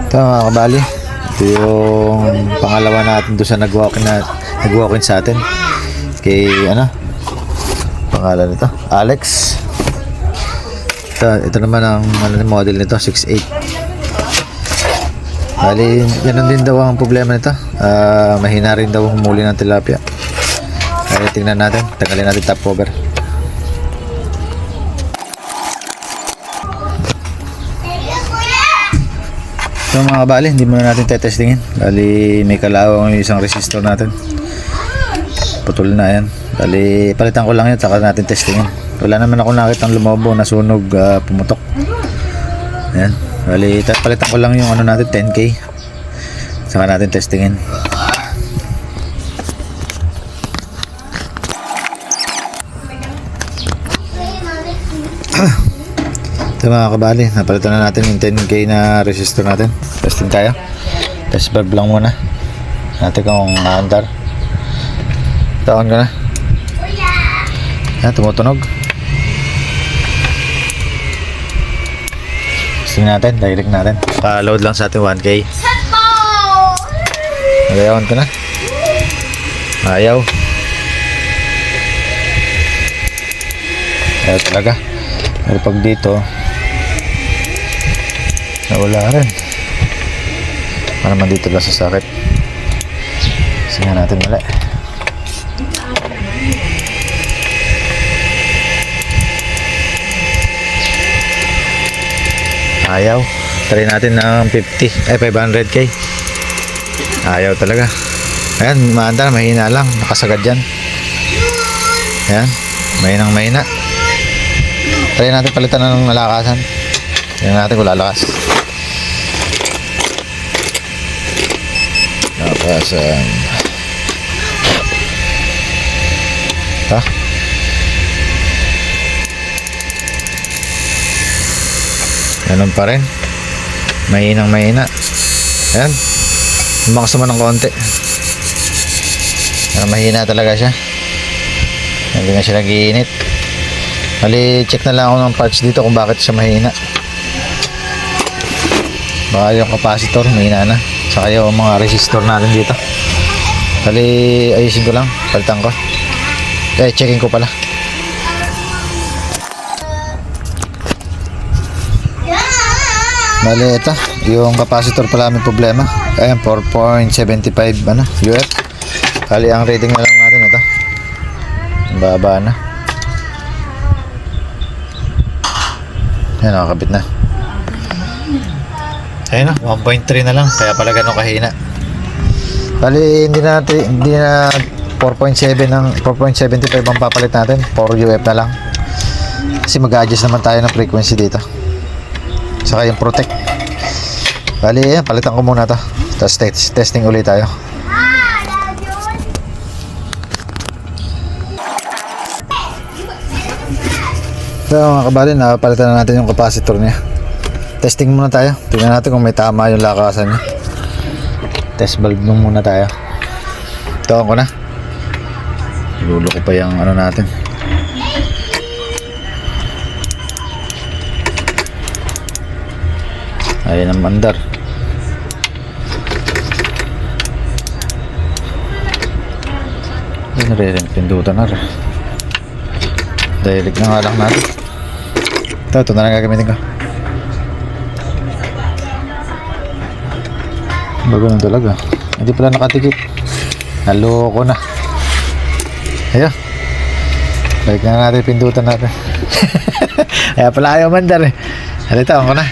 Ito mga kabali, ito yung pangalawa natin doon sa nag-walk-in sa atin. Kay pangalan nito, Alex. Ito naman ang model nito, 6'8". Bali, ganun din daw ang problema nito. Mahina rin daw humuli ng tilapia. Kaya tingnan natin, tanggalin natin top cover. So mga kabali, hindi muna natin tetestingin. Bali, may kalawang yung isang resistor natin. Putol na yan. Bali, palitan ko lang yun, saka natin testingin. Wala naman ako nakita ng lumobo, nasunog, pumutok. Ayan. Bali, palitan ko lang yung natin, 10K. Saka natin testingin. Ito mga kabali, napalitan na natin yung 10K na resistor natin. Testing tayo. Test valve lang muna. Natin kung andar. Taon ka na. Yan, tumutunog. Testing natin, direct natin. Pa-load lang sa ating 1K. Nagayawan ko na. Ayaw. Ayaw talaga. Pero pag dito nawala rin. Para naman dito lang sa sakit. Sige natin mali. Ayaw. Try natin ng 500K. Ayaw talaga. Ayan, maandar, mahina lang. Nakasagad dyan. Ayan, mahina. Try natin palitan ng malakasan. Tingnan natin kung lalakas. Lakasan. Ha? Ganun pa rin. Mahina. Ayan. Lumakas naman ng konti. Mahina talaga siya. Hindi nga siya nag-iinit. Bali, check na lang ako ng parts dito kung bakit siya mahina. Baka yung capacitor mahina na. Saka yung mga resistor natin dito. Bali, ayusin ko lang. Palitan ko. Checking ko pala. Bali, ito. Yung capacitor pala may problema. Ayan, 4.75 UF. Bali, ang rating na lang natin ito. Baba na. Ayan, nakakabit na. Ayun na, 1.3 na lang. Kaya pala ganun kahina. Bali, hindi na 4.7 ng 4.75 ang papalit natin. 4 UF na lang. Kasi mag-adjust naman tayo ng frequency dito. Saka yung protect. Bali, ayan, palitan ko muna to. Tapos testing ulit tayo. So mga kabali, napalitan na natin yung capacitor niya. Testing muna tayo. Tingnan natin kung may tama yung lakasan niya. Test valve muna tayo. Ito ko na. Lulo ko pa yung natin. Ayan ang mandar. Ayan rin, pindutan na rin. Direct na nga lang natin. Ito na lang gagamitin ko. Bago na talaga. Hindi pala nakatikip. Naloko na. Ayun. Balik na natin pindutan natin. Kaya pala ayaw mandar eh. Halita ko na.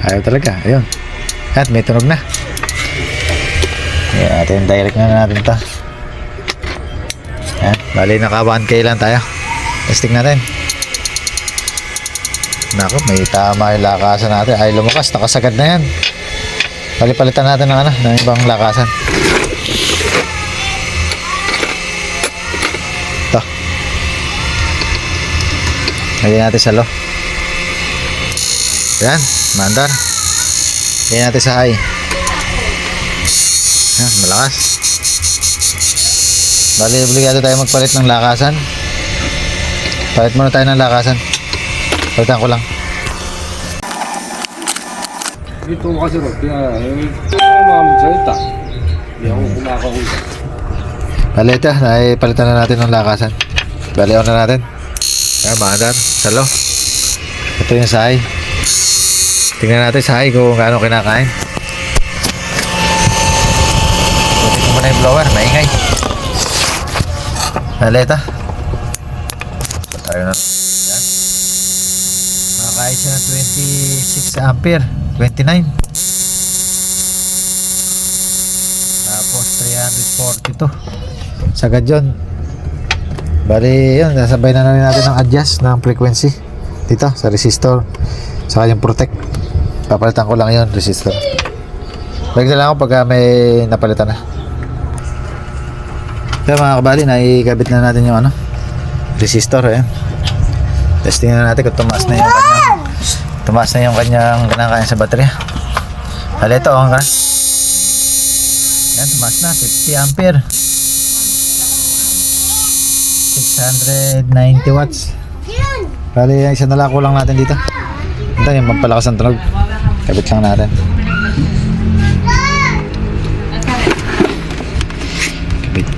Ayaw talaga. Ayun. At may tunog na. Ayan natin. Direct na natin ito. Ayan. Bali naka 1K lang tayo. Testing natin. Naku, may tama yung lakasan natin. Ay lumakas. Nakasagad na yan. Palitan natin ng ibang lakasan. Ito. Lagyan natin sa low. Ayan, mandar. Lagyan natin sa high. Ayan, malakas. Bali, obligado tayo magpalit ng lakasan. Palit muna tayo ng lakasan. Palitan ko lang. Ito kasi ro, kaya mga magsalita. Hindi ako kumakahuli. Bali ito, palitan na natin ng lakasan. Bali on na natin. Ayan, maandar, salo. Ito yung sahay. Tingnan natin sahay kung gaano kinakain. Tutin ko muna yung blower, maingay. Bali ito. Tayo na. Ayan. Makakain siya ng 26 ampere. 29. Tapos 342. Sagad yun. Bali yun, nasabay na rin natin ng adjust ng frequency dito sa resistor saka yung protect. Papalitan ko lang yun, resistor. Balik na lang ako pag may napalitan na. Kaya mga kabali, naikabit na natin yung resistor. Ayan. Testing na natin kung tumaas na yung kanyang kinakain sa baterya. Hali ito, yan, tumaas na 50 ampere, 690 watts. Bali, isa na lang kulang natin dito. Ito yung pampalakas ng tunog. Kabit lang natin.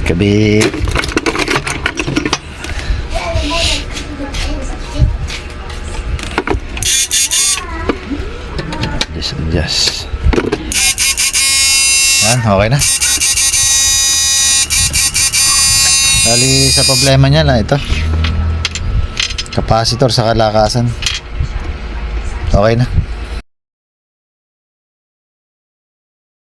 Kabit. Adjust. Yan, okay na. Bali, sa problema niya lang ito. Capacitor sa kalakasan. Okay na.